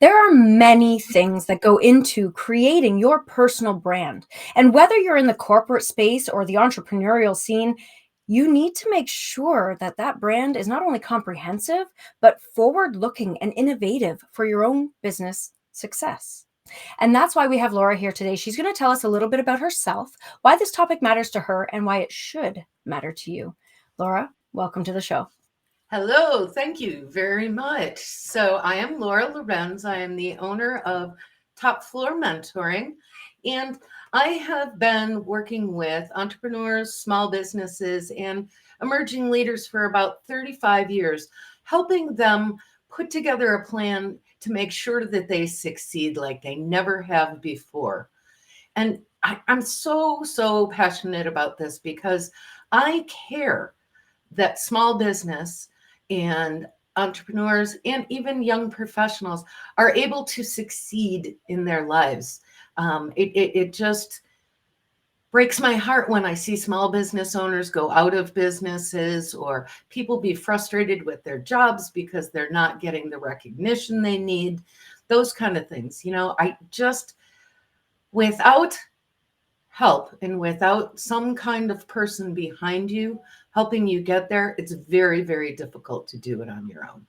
There are many things that go into creating your personal brand. And whether you're in the corporate space or the entrepreneurial scene, you need to make sure that that brand is not only comprehensive, but forward looking and innovative for your own business success. And that's why we have Laura here today. She's going to tell us a little bit about herself, why this topic matters to her, and why it should matter to you. Laura, welcome to the show. Hello, thank you very much. So I am Laura Lorenz. I am the owner of Top Floor Mentoring, and I have been working with entrepreneurs, small businesses, and emerging leaders for about 35 years, helping them put together a plan to make sure that they succeed like they never have before. And I'm so passionate about this because I care that small business and entrepreneurs and even young professionals are able to succeed in their lives. It just breaks my heart when I see small business owners go out of businesses or people be frustrated with their jobs because they're not getting the recognition they need, those kind of things. I just, without help and without some kind of person behind you helping you get there, it's very difficult to do it on your own.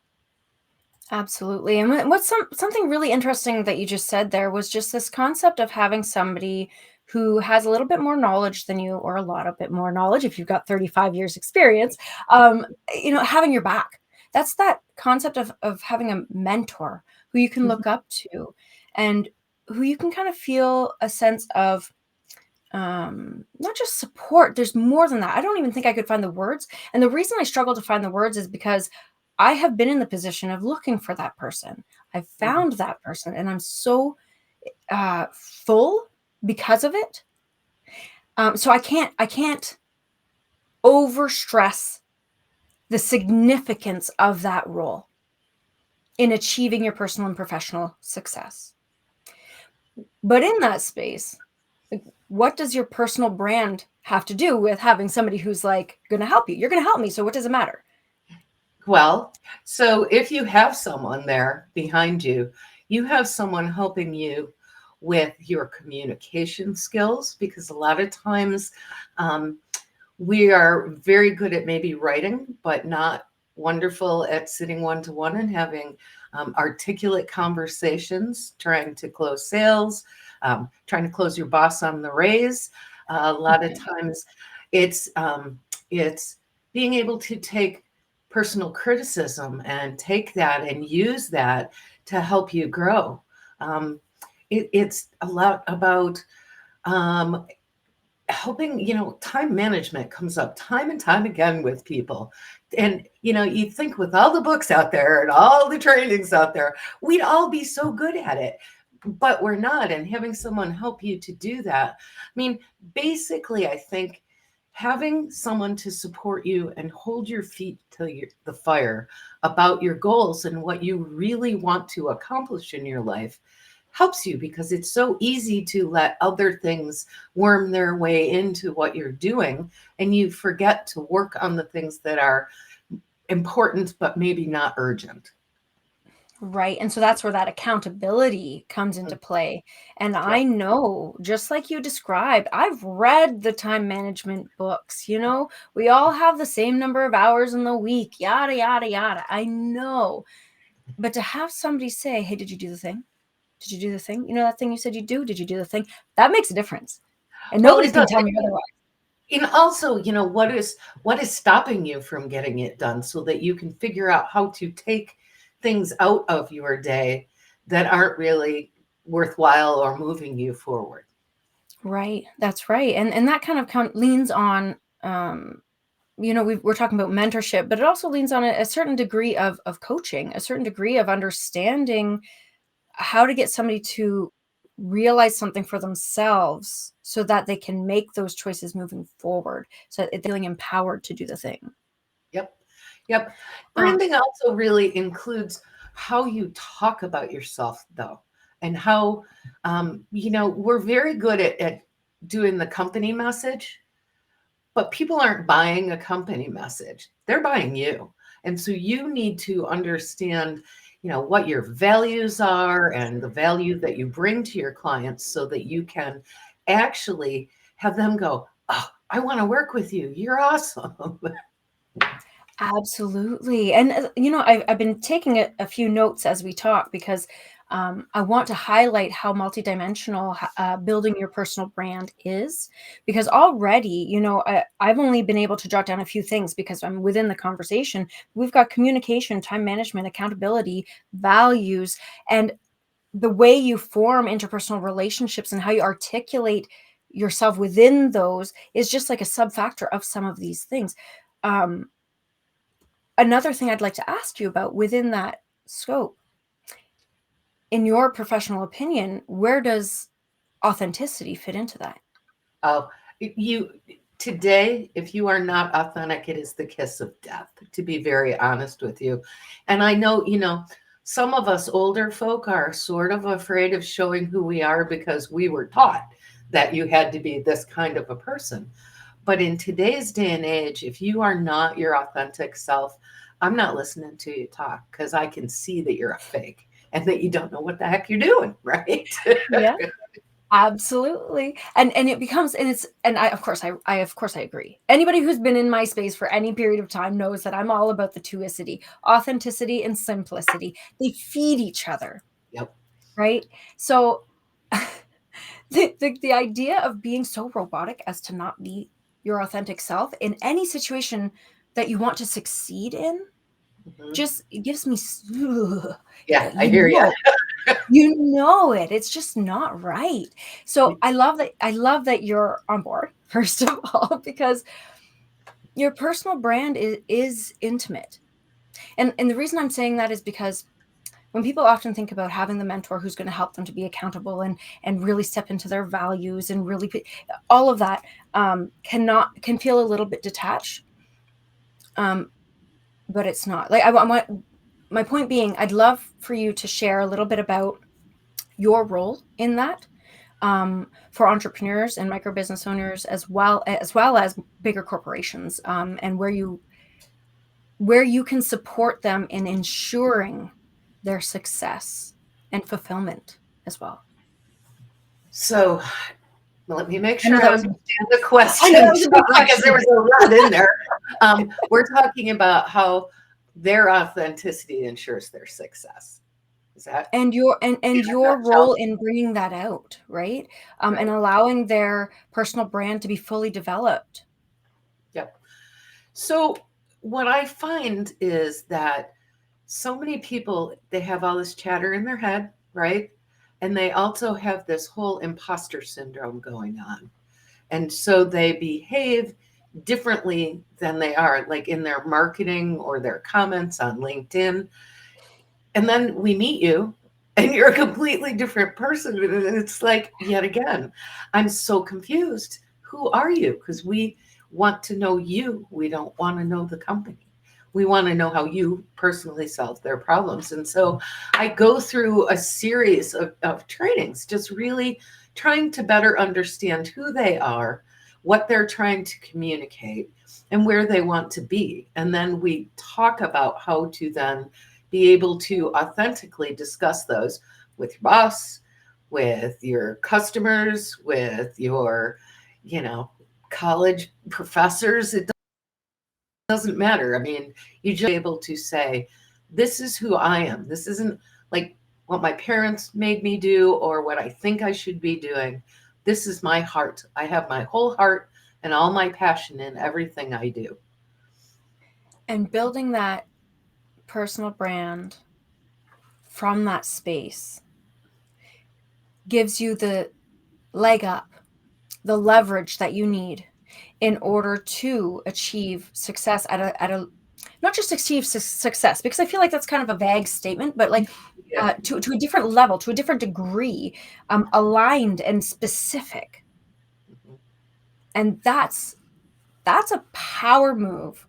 Absolutely. And what's something really interesting that you just said there was just this concept of having somebody who has a little bit more knowledge than you, or a lot of bit more knowledge if you've got 35 years experience, having your back. That's that concept of having a mentor who you can Mhm. look up to and who you can kind of feel a sense of not just support. There's more than that. I don't even think I could find the words. And the reason I struggle to find the words is because I have been in the position of looking for that person. I've Mhm. found that person, and I'm so full because of it. So I can't overstress the significance of that role in achieving your personal and professional success. But in that space, like, what does your personal brand have to do with having somebody who's like going to help you? You're going to help me, so what does it matter? Well, so if you have someone there behind you, you have someone helping you with your communication skills, because a lot of times um, we are very good at maybe writing, but not wonderful at sitting one to one and having articulate conversations, trying to close sales, trying to close your boss on the raise. A lot of times, it's it's being able to take personal criticism and take that and use that to help you grow. Um, it's a lot about um, helping. Time management comes up time and time again with people. And you think with all the books out there and all the trainings out there, we'd all be so good at it, but we're not. And having someone help you to do that, I mean, basically, I think having someone to support you and hold your feet to the fire about your goals and what you really want to accomplish in your life helps you, because it's so easy to let other things worm their way into what you're doing, and you forget to work on the things that are important but maybe not urgent. Right. And so that's where that accountability comes into play. And I Yep. know, just like you described, I've read the time management books. We all have the same number of hours in the week, yada, yada, yada. I know. But to have somebody say, hey, did you do the thing? Did you do the thing? That thing you said you do? Did you do the thing? That makes a difference. And Well, nobody's it going does. to tell me otherwise. And also, what is stopping you from getting it done, so that you can figure out how to take things out of your day that aren't really worthwhile or moving you forward. Right. That's right. And that kind of leans on, we're talking about mentorship, but it also leans on a certain degree of coaching, a certain degree of understanding how to get somebody to realize something for themselves so that they can make those choices moving forward, so that they're feeling empowered to do the thing. Yep. Yep. Um, Branding also really includes how you talk about yourself, though, and how, we're very good at doing the company message, but people aren't buying a company message. They're buying you. And so you need to understand what your values are and the value that you bring to your clients so that you can actually have them go, oh, I want to work with you. You're awesome. Absolutely. And, I've been taking a few notes as we talk because I want to highlight how multidimensional building your personal brand is. Because already, I've only been able to jot down a few things because I'm within the conversation. We've got communication, time management, accountability, values, and the way you form interpersonal relationships and how you articulate yourself within those is just like a sub factor of some of these things. Um, Another thing I'd like to ask you about within that scope, in your professional opinion, where does authenticity fit into that? Oh, you today, if you are not authentic, it is the kiss of death, to be very honest with you. And I know, some of us older folk are sort of afraid of showing who we are because we were taught that you had to be this kind of a person. But in today's day and age, if you are not your authentic self, I'm not listening to you talk because I can see that you're a fake and that you don't know what the heck you're doing, right? Yeah, absolutely. And it becomes, and it's, and I of course I agree. Anybody who's been in my space for any period of time knows that I'm all about the twoicity, authenticity and simplicity. They feed each other, Yep. right? So the idea of being so robotic as to not be your authentic self in any situation that you want to succeed in, Mhm. just it gives me Yeah, I you hear you. know it's just not right. So I love that you're on board, first of all, because your personal brand is intimate. And the reason I'm saying that is because when people often think about having the mentor who's going to help them to be accountable and really step into their values and really all of that, can feel a little bit detached, but it's not. Like, I want, my point being, I'd love for you to share a little bit about your role in that, for entrepreneurs and micro business owners, as well as bigger corporations, and where you can support them in ensuring their success and fulfillment as well. So let me make I know sure that I was understand the I know that question, was a big because there question. was a lot in there. We're talking about how their authenticity ensures their success. Is that And in a your nutshell? role in bringing that out, right? And Right. allowing their personal brand to be fully developed. Yep. So what I find is that so many people, they have all this chatter in their head, right? And they also have this whole imposter syndrome going on. And so they behave differently than they are, like in their marketing or their comments on LinkedIn. And then we meet you and you're a completely different person. And it's like, yet again, I'm so confused. Who are you? Because we want to know you. We don't want to know the company. We want to know how you personally solve their problems. And so I go through a series of trainings, just really trying to better understand who they are, what they're trying to communicate, and where they want to be. And then we talk about how to then be able to authentically discuss those with your boss, with your customers, with your, you know, college professors. It doesn't matter. I mean, you just able to say, this is who I am. This isn't like what my parents made me do or what I think I should be doing. This is my heart. I have my whole heart and all my passion in everything I do. And building that personal brand from that space gives you the leg up, the leverage that you need in order to achieve success at a not just achieve success, because I feel like that's kind of a vague statement, but like, Yeah. to a different level, to a different degree, aligned and specific. And that's a power move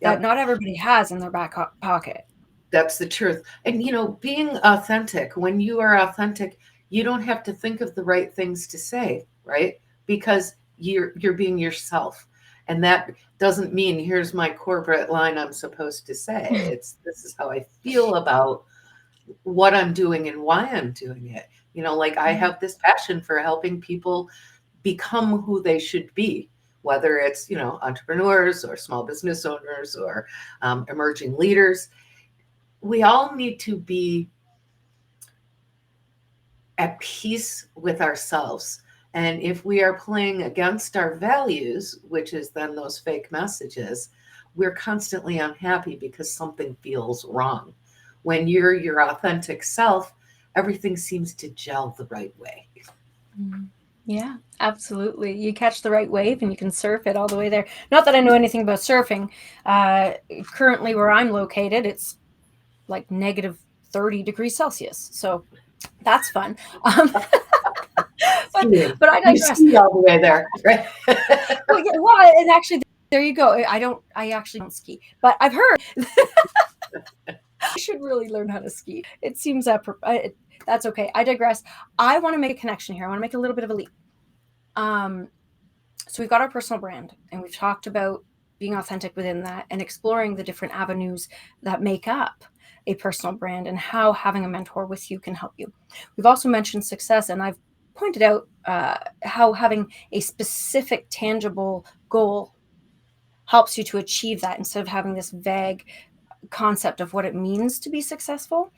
that Yep. not everybody has in their back pocket. That's the truth. And being authentic, when you are authentic, you don't have to think of the right things to say, right? Because you're being yourself. And that doesn't mean here's my corporate line I'm supposed to say. It's this is how I feel about what I'm doing and why I'm doing it. Like I have this passion for helping people become who they should be, whether it's, entrepreneurs or small business owners or emerging leaders. We all need to be at peace with ourselves. And if we are playing against our values, which is then those fake messages, we're constantly unhappy because something feels wrong. When you're your authentic self, everything seems to gel the right way. Yeah, absolutely. You catch the right wave and you can surf it all the way there. Not that I know anything about surfing. Currently, where I'm located, it's like negative 30 degrees Celsius. So that's fun. but, Skiing. but I You digress. ski all the way there, right? Well, yeah, well, and actually, there you go. I actually don't ski, but I've heard I should really learn how to ski. It seems that's okay. I digress. I want to make a connection here. I want to make a little bit of a leap. So we've got our personal brand, and we've talked about being authentic within that and exploring the different avenues that make up a personal brand and how having a mentor with you can help you. We've also mentioned success, and I've pointed out how having a specific, tangible goal helps you to achieve that instead of having this vague concept of what it means to be successful.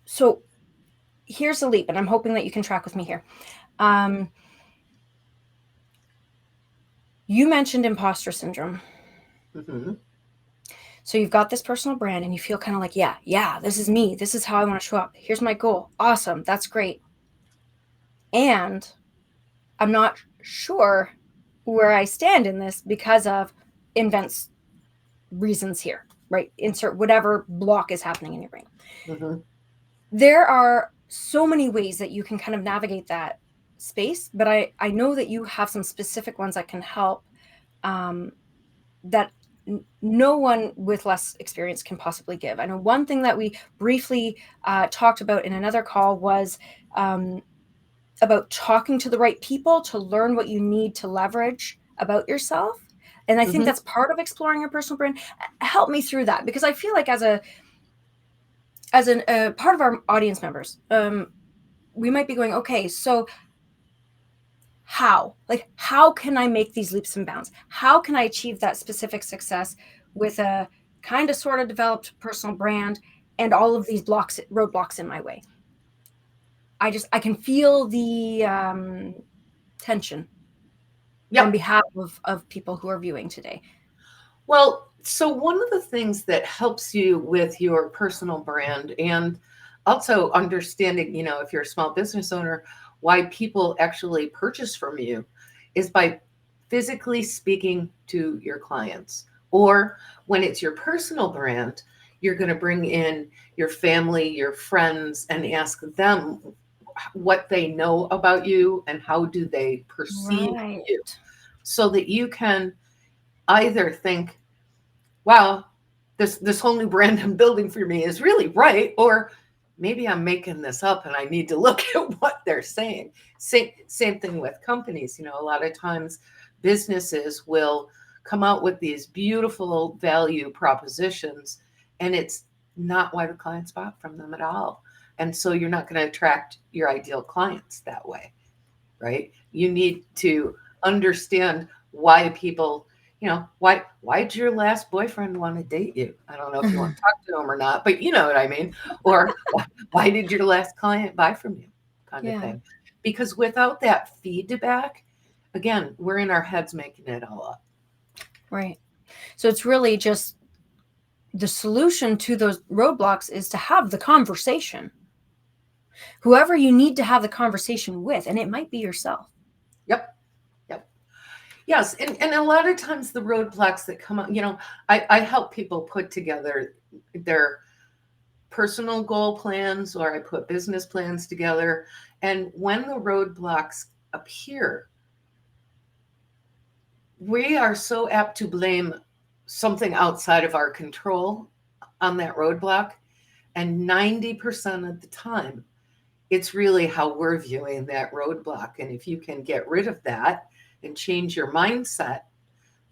So here's a leap, and I'm hoping that you can track with me here. You mentioned imposter syndrome. Mm-hmm. So you've got this personal brand and you feel kind of like, yeah, this is me. This is how I want to show up. Here's my goal. Awesome. That's great. And I'm not sure where I stand in this because of invents reasons here, right? Insert whatever block is happening in your brain. Mm-hmm. There are so many ways that you can kind of navigate that space, but I know that you have some specific ones that can help that no one with less experience can possibly give. I know one thing that we briefly talked about in another call was about talking to the right people to learn what you need to leverage about yourself. And I think Mm-hmm. that's part of exploring your personal brand. Help me through that, because I feel like as a part of our audience members, we might be going, okay, so how can I make these leaps and bounds? How can I achieve that specific success with a kind of sort of developed personal brand and all of these roadblocks in my way? I can feel the tension on Yep. behalf of people who are viewing today. Well, so one of the things that helps you with your personal brand and also understanding, if you're a small business owner, why people actually purchase from you is by physically speaking to your clients. Or when it's your personal brand, you're going to bring in your family, your friends, and ask them what they know about you and how do they perceive Right. you, so that you can either think, wow, this whole new brand I'm building for me is really right, or maybe I'm making this up and I need to look at what they're saying. Same thing with companies. A lot of times businesses will come out with these beautiful value propositions, and it's not why the clients bought from them at all. And so you're not going to attract your ideal clients that way, right? You need to understand why people, why'd your last boyfriend want to date you? I don't know if you want to talk to him or not, but you know what I mean. Or why did your last client buy from you, kind of Yeah. thing. Because without that feedback, again, we're in our heads making it all up. Right. So it's really just the solution to those roadblocks is to have the conversation. Whoever you need to have the conversation with, and it might be yourself. Yep. Yep. Yes. And a lot of times the roadblocks that come up, I help people put together their personal goal plans, or I put business plans together. And when the roadblocks appear, we are so apt to blame something outside of our control on that roadblock. And 90% of the time, it's really how we're viewing that roadblock. And if you can get rid of that and change your mindset,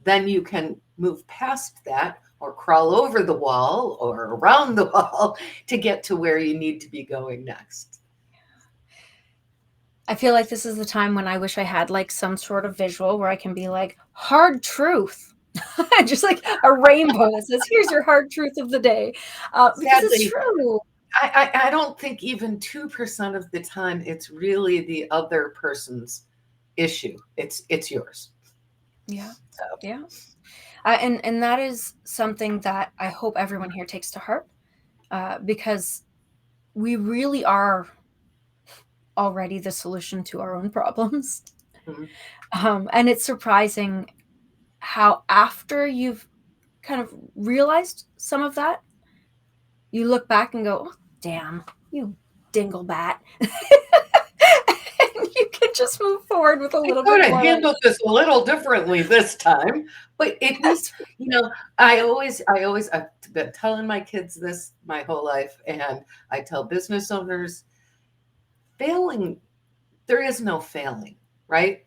then you can move past that, or crawl over the wall or around the wall to get to where you need to be going next. I feel like this is the time when I wish I had like some sort of visual where I can be like, hard truth. Just like a rainbow that says, here's your hard truth of the day. Because it's Sadly, true. I don't think even 2% of the time it's really the other person's issue. It's yours. Yeah. So Yeah. And that is something that I hope everyone here takes to heart, because we really are already the solution to our own problems. mhm. And it's surprising how after you've kind of realized some of that, you look back and go, oh, damn, you dinglebat. And you can just move forward with a I little could bit have more like, handled this a little differently this time, but at least, yes, I've been telling my kids this my whole life, and I tell business owners, failing, there is no failing, right?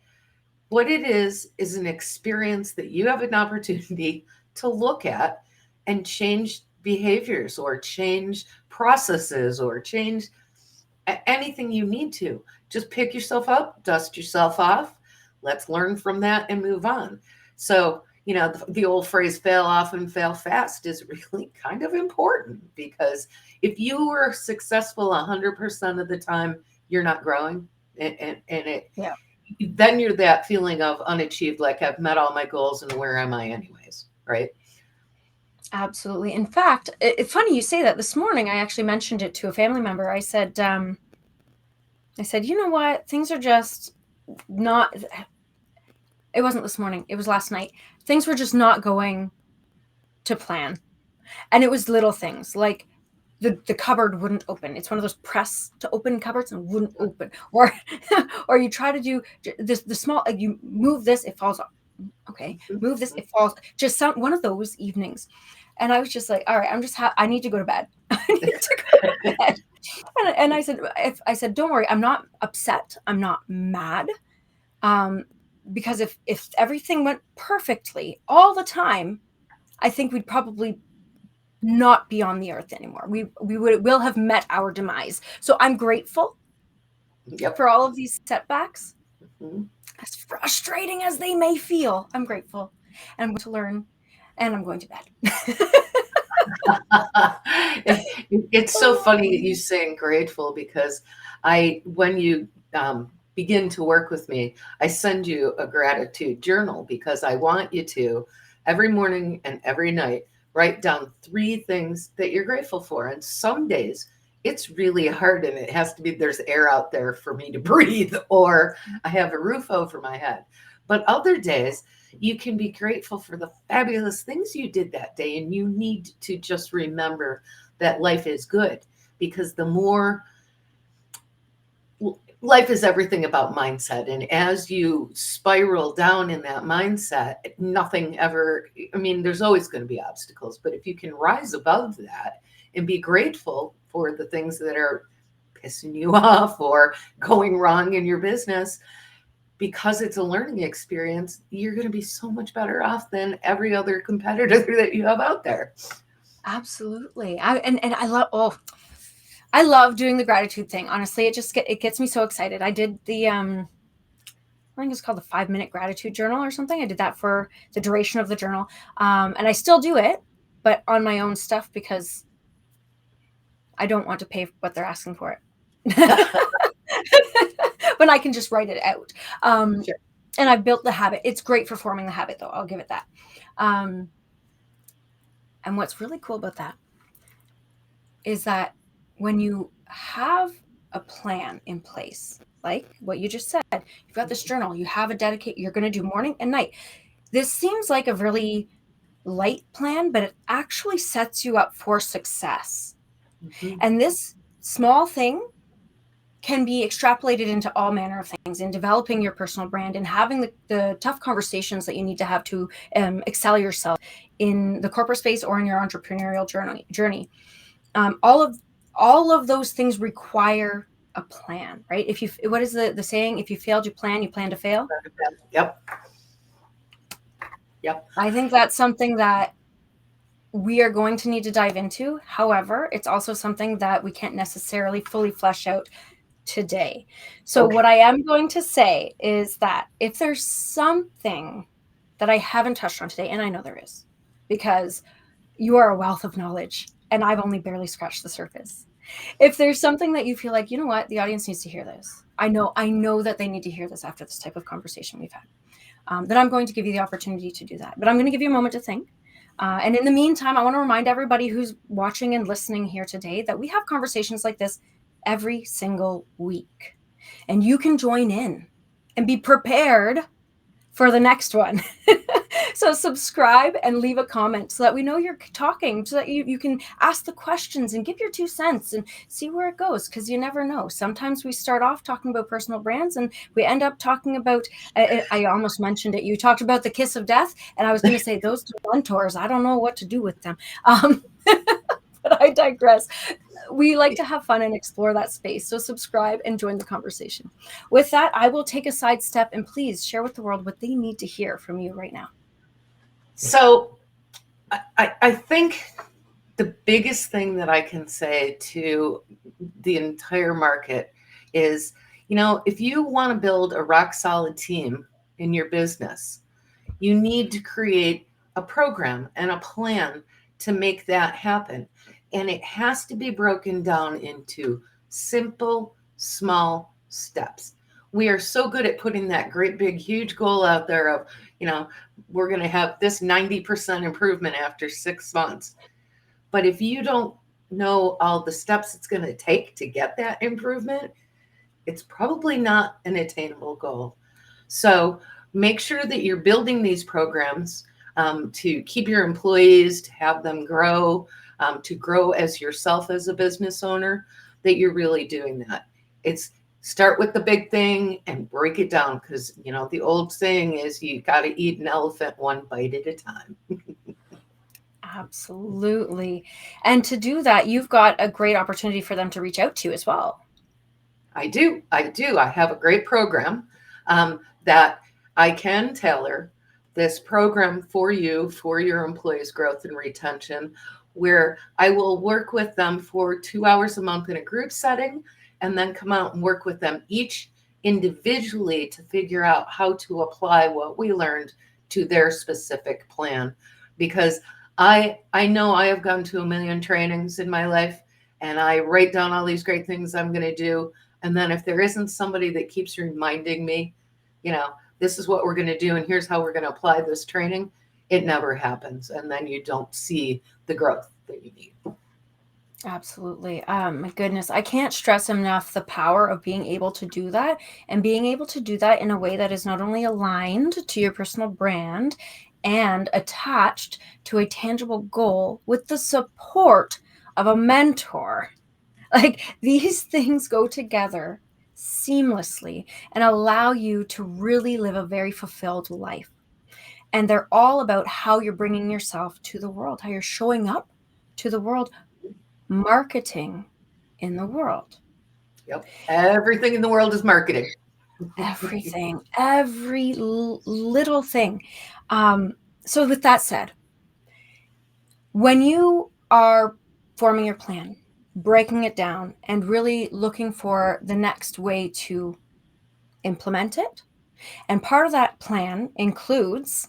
What it is an experience that you have an opportunity to look at and change behaviors or change processes or change anything you need to. Just pick yourself up, dust yourself off. Let's learn from that and move on. So, the old phrase fail often, fail fast is really kind of important, because if you were successful 100% of the time, you're not growing. And it yeah, then you're that feeling of unachieved, like I've met all my goals and where am I anyways, right? absolutely. In fact, it's funny you say that. This morning, I actually mentioned it to a family member. I said, you know what? Things are just not, it wasn't this morning. It was last night. Things were just not going to plan. And it was little things like the cupboard wouldn't open. It's one of those press to open cupboards and wouldn't open. Or or you try to do this, the small, like you move this, it falls off. Okay, move this, it falls. Just one of those evenings. And I was just like, all right, I need to go to bed. I need to go to bed. And I said, don't worry, I'm not upset. I'm not mad. Um, because if everything went perfectly all the time, I think we'd probably not be on the earth anymore. Will have met our demise. So I'm grateful Yep. for all of these setbacks. Mhm. As frustrating as they may feel, I'm grateful. And I'm going to learn, and I'm going to bed. It's so funny that you saying grateful, because when you begin to work with me, I send you a gratitude journal, because I want you to every morning and every night write down 3 things that you're grateful for. And some days it's really hard, and it has to be there's air out there for me to breathe, or I have a roof over my head. But other days, you can be grateful for the fabulous things you did that day. And you need to just remember that life is good, because the more life is everything about mindset. And as you spiral down in that mindset, nothing ever, I mean, there's always going to be obstacles, but if you can rise above that and be grateful for the things that are pissing you off or going wrong in your business, because it's a learning experience, you're going to be so much better off than every other competitor that you have out there. Absolutely. I love doing the gratitude thing. Honestly, it gets me so excited. I did the I think it's called the 5-minute gratitude journal or something. I did that for the duration of the journal. And I still do it, but on my own stuff, because I don't want to pay what they're asking for it. When I can just write it out. Sure. And I've built the habit. It's great for forming the habit, though. I'll give it that. And what's really cool about that is that when you have a plan in place, like what you just said, you've got this journal, you have you're going to do morning and night. This seems like a really light plan, but it actually sets you up for success. Mhm. And this small thing can be extrapolated into all manner of things in developing your personal brand and having the tough conversations that you need to have to excel yourself in the corporate space or in your entrepreneurial journey. All of those things require a plan, right? What is the saying? If you failed, you plan to fail. Yep. Yep. I think that's something that we are going to need to dive into. However, it's also something that we can't necessarily fully flesh out today. So Okay. what I am going to say is that if there's something that I haven't touched on today, and I know there is, because you are a wealth of knowledge and I've only barely scratched the surface. If there's something that you feel like, you know what, the audience needs to hear this. I know that they need to hear this after this type of conversation we've had. Then I'm going to give you the opportunity to do that. But I'm going to give you a moment to think. And in the meantime, I want to remind everybody who's watching and listening here today that we have conversations like this every single week. And you can join in and be prepared for the next one. So subscribe and leave a comment so that we know you're talking, so that you can ask the questions and give your 2 cents and see where it goes, because you never know. Sometimes we start off talking about personal brands and we end up talking about, I almost mentioned it, you talked about the kiss of death, and I was going to say those 2 mentors, I don't know what to do with them. But I digress. We like to have fun and explore that space. So subscribe and join the conversation. With that, I will take a side step and please share with the world what they need to hear from you right now. So I think the biggest thing that I can say to the entire market is, if you want to build a rock solid team in your business, you need to create a program and a plan to make that happen. And it has to be broken down into simple, small steps. We are so good at putting that great, big, huge goal out there of, we're going to have this 90% improvement after 6 months. But if you don't know all the steps it's going to take to get that improvement, it's probably not an attainable goal. So make sure that you're building these programs to keep your employees, to have them grow, to grow as yourself as a business owner, that you're really doing that. It's start with the big thing and break it down, because, the old saying is you got to eat an elephant one bite at a time. Absolutely. And to do that, you've got a great opportunity for them to reach out to you as well. I do. I have a great program that I can tailor this program for you, for your employees' growth and retention, where I will work with them for 2 hours a month in a group setting, and then come out and work with them each individually to figure out how to apply what we learned to their specific plan. Because I know I have gone to a million trainings in my life, and I write down all these great things I'm going to do. And then if there isn't somebody that keeps reminding me, this is what we're going to do, and here's how we're going to apply this training, it never happens. And then you don't see the growth that you need. Absolutely. My goodness, I can't stress enough the power of being able to do that, and being able to do that in a way that is not only aligned to your personal brand and attached to a tangible goal with the support of a mentor. Like, these things go together seamlessly and allow you to really live a very fulfilled life. And they're all about how you're bringing yourself to the world, how you're showing up to the world, marketing in the world. Yep. Everything in the world is marketing. Everything, every little thing. So with that said, when you are forming your plan, breaking it down, and really looking for the next way to implement it, and part of that plan includes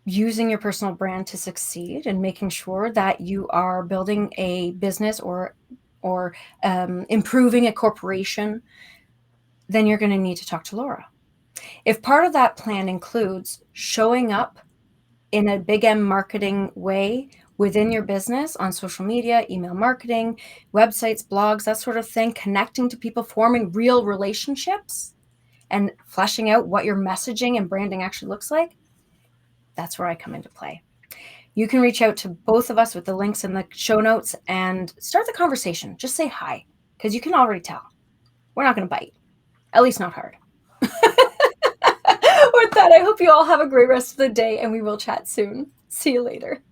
using your personal brand to succeed and making sure that you are building a business or improving a corporation, then you're going to need to talk to Laura. If part of that plan includes showing up in a big M marketing way within your business on social media, email marketing, websites, blogs, that sort of thing, connecting to people, forming real relationships, and fleshing out what your messaging and branding actually looks like, that's where I come into play. You can reach out to both of us with the links in the show notes and start the conversation. Just say hi, because you can already tell we're not going to bite, at least not hard. With that, I hope you all have a great rest of the day, and we will chat soon. See you later.